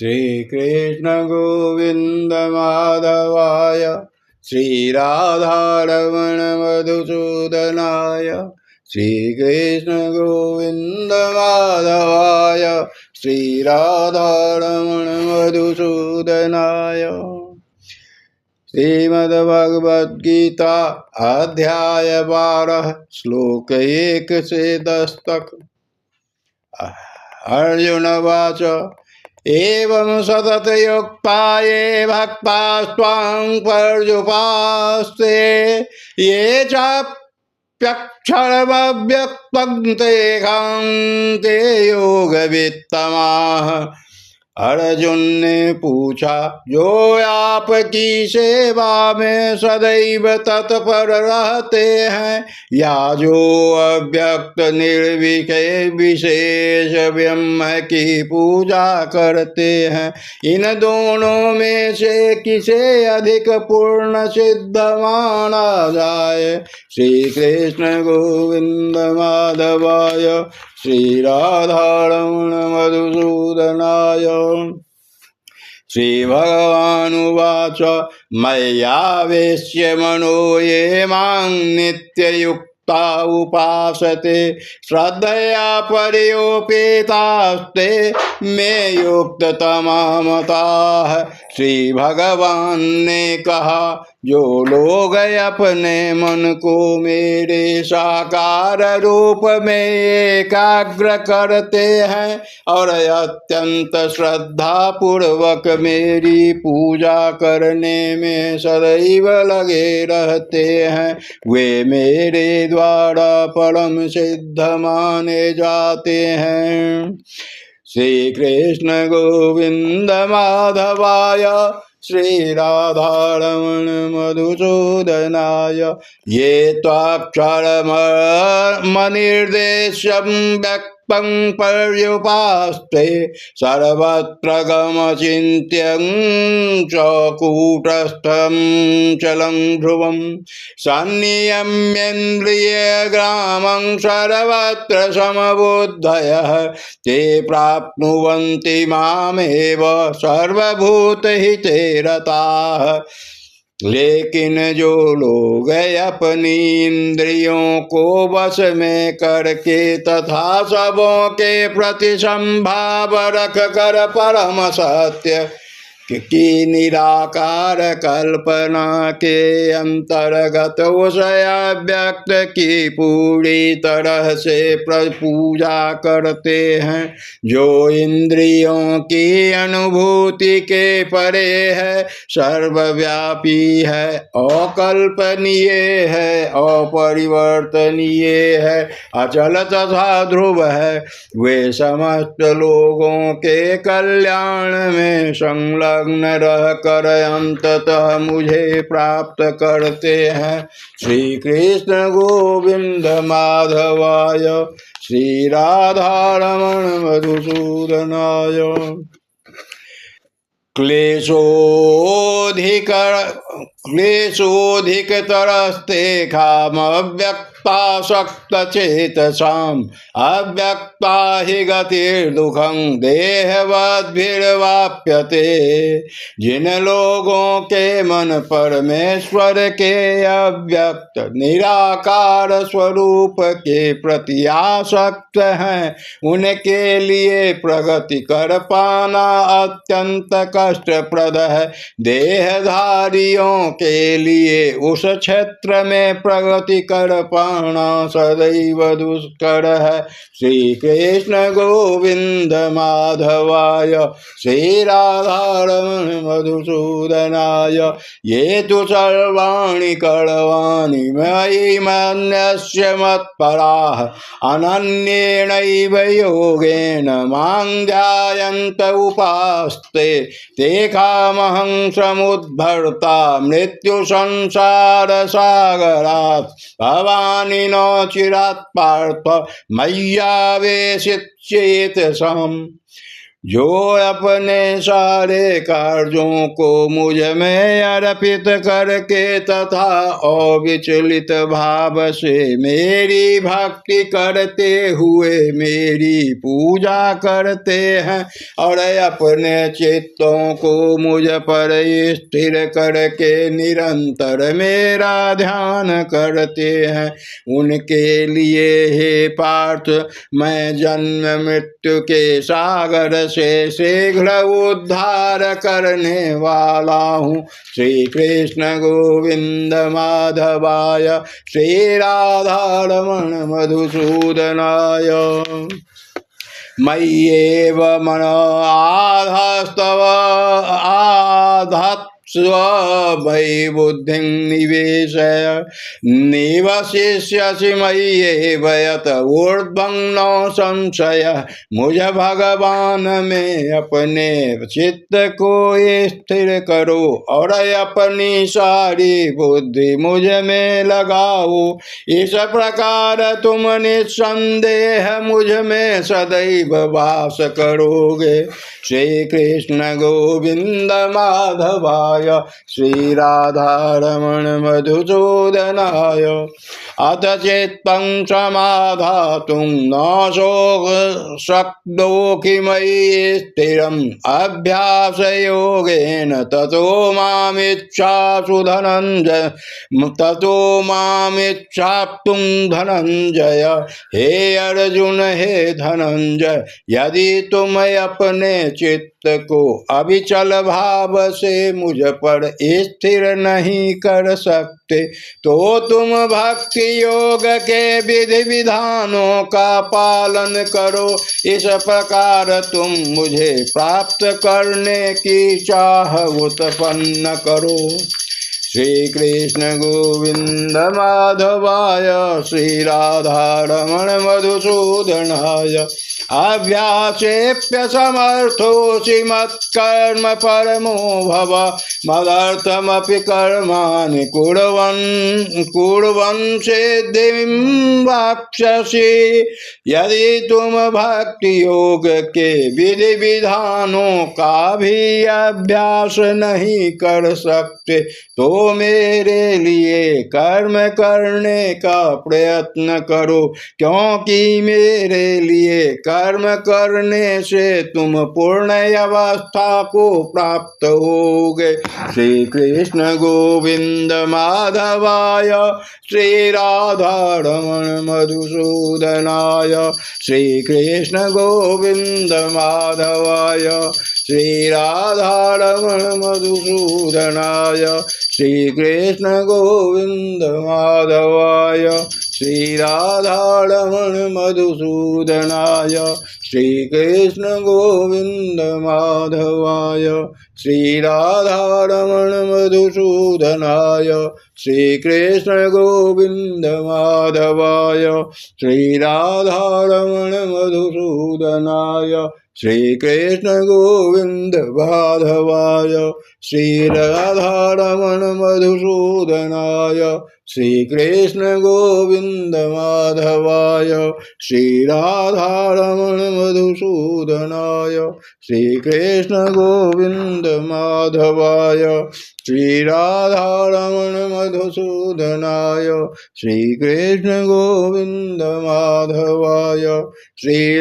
श्रीकृष्ण गोविंद माधवाय श्रीराधारमण मधुसूदनाय श्रीकृष्ण गोविंद माधवाय श्रीराधारमण मधुसूदनाय। श्रीमद्भगवद्गीता अध्याय 12 श्लोक 1 से 10 तक। अर्जुन वाच एवं सततयुक्ता ये भक्तास्त्वां पर्युपास्ते ये चाप्यक्षरमव्यक्तं तेषां ते योगवित्तमाः। अर्जुन ने पूछा, जो आपकी सेवा में सदैव तत्पर रहते हैं या जो अव्यक्त निर्विषय विशेष ब्रह्म की पूजा करते हैं, इन दोनों में से किसे अधिक पूर्ण सिद्ध माना जाए। श्री कृष्ण गोविंद माधवाय श्रीराधारमण मधुसूदनाय। श्रीभगवानुवाच मय्यावेश्य मनो ये मां नित्ययुक्ता उपासते श्रद्धया पर्योपेतास्ते मे युक्ततमा मताः। श्री भगवान ने कहा, जो लोग अपने मन को मेरे साकार रूप में एकाग्र करते हैं और अत्यंत श्रद्धा पूर्वक मेरी पूजा करने में सदैव लगे रहते हैं, वे मेरे द्वारा परम सिद्ध माने जाते हैं। श्री कृष्ण गोविंद माधवाय श्रीराधारमण मधुसूदनाय। ये त्वाक्षरमनिर्देश्यं व्यक्तं पर्युपास्ते सर्वत्र गमचिन्त्यं च कूटस्थं चलं ध्रुवं सन्नियम्येन्द्रियग्रामं सर्वत्र समबुद्धयः ते प्राप्नुवन्ति मामेव सर्वभूतहिते रताः। लेकिन जो लोग अपनी इंद्रियों को वश में करके तथा सबों के प्रति संभाव रख कर परम सत्य की निराकार कल्पना के अंतर्गत उस अव्यक्त की पूरी तरह से पूजा करते हैं, जो इंद्रियों की अनुभूति के परे है, सर्वव्यापी है, अकल्पनीय है, अपरिवर्तनीय है, अचल तथा ध्रुव है। वे समस्त लोगों के कल्याण में संलग्न रह कर अंततः मुझे प्राप्त करते हैं। श्री कृष्ण गोविंद माधवाय श्रीराधारमण मधुसूदनाय। क्लेशोऽधिकतरस्ते कामव्यक्तासक्तचेतसाम् अव्यक्ता हि गतिर्दुःखं देहवद्भिर्वाप्यते। जिन लोगों के मन परमेश्वर के अव्यक्त निराकार स्वरूप के प्रति आसक्त हैं, उनके लिए प्रगति कर पाना अत्यंत कष्टप्रद है। देहधारियों के लिए उस क्षेत्र में प्रगति कर पाना सदैव दुष्कर है। श्री कृष्ण गोविंद माधवाय श्रीराधारमण मधुसूदनाय। ये तो सर्वाणि कर्माणि मयि मन्यस्य मत्पराः अनन्येनैव योगेन मां ध्यायन्त उपास्ते ते कामहं समुद्धर्ता मृत्यु संसार सागरात् भवानि न चिरात् पार्थ मय्यावेशिष्येत सम। जो अपने सारे कार्यों को मुझ में अर्पित करके तथा अविचलित भाव से मेरी भक्ति करते हुए मेरी पूजा करते हैं और अपने चित्तों को मुझ पर स्थिर करके निरंतर मेरा ध्यान करते हैं, उनके लिए हे पार्थ मैं जन्म मृत्यु के सागर से शीघ्र उद्धार करने वाला हूँ। श्री कृष्ण गोविंद माधवाय श्री राधारमण मधुसूदनाय मय्येव मन आधास्तव आधात् स्वयि बुद्धिं निवेशय निवशिष्यसि मय्येव यत ऊर्ध्वं न संशय। मुझ भगवान में अपने चित्त को स्थिर करो और अपनी सारी बुद्धि मुझ में लगाओ, इस प्रकार तुम निस्संदेह मुझ में सदैव वास करोगे। श्री कृष्ण गोविंद माधवाय श्री राधारमण मधुसूदनाय अथ चित्तं समाधातुं न शक्तो किमयि स्थिरम् अभ्यासयोगेन ततो मामिच्छासु धनञ्जय ततो मामिच्छाप्तुं धनञ्जय। हे अर्जुन हे धनंजय, यदि तुम अपने चित्त को अविचल भाव से मुझ पर स्थिर नहीं कर सकते तो तुम भक्ति योग के विधि विधानों का पालन करो, इस प्रकार तुम मुझे प्राप्त करने की चाह उत्पन्न करो। श्री कृष्ण गोविंद माधवाय श्री राधारमण मधुसूदनाय अभ्यासेप्य समर्थोऽसि मत्कर्म परमो भव मदर्थमपि कर्माणि कुर्वन् सिद्धिं वाप्स्यसि। यदि तुम भक्ति योग के विधि विधानों का भी अभ्यास नहीं कर सकते तो मेरे लिए कर्म करने का प्रयत्न करो, क्योंकि मेरे लिए कर्म करने से तुम पूर्ण अवस्था को प्राप्त होगे। श्री कृष्ण गोविंद माधवाय श्री राधारमण मधुसूदनाय श्री कृष्ण गोविंद माधवाय श्री राधारमण मधुसूदनाय श्री कृष्ण गोविंद माधवाय श्री राधारमण मधुसूदनाय श्री कृष्ण गोविंद माधवाय श्री राधारमण मधुसूदनाय श्री कृष्ण गोविंद माधवाय श्री राधारमण मधुसूदनाय श्री कृष्ण गोविंद माधवाय श्री राधारमण मधुसूदनाय श्री कृष्ण गोविंद माधवाय श्री राधारमण मधुसूदनाय श्री कृष्ण गोविंद माधवाय श्री राधारमण मधुसूदनाय श्री कृष्ण गोविंद माधवाय श्री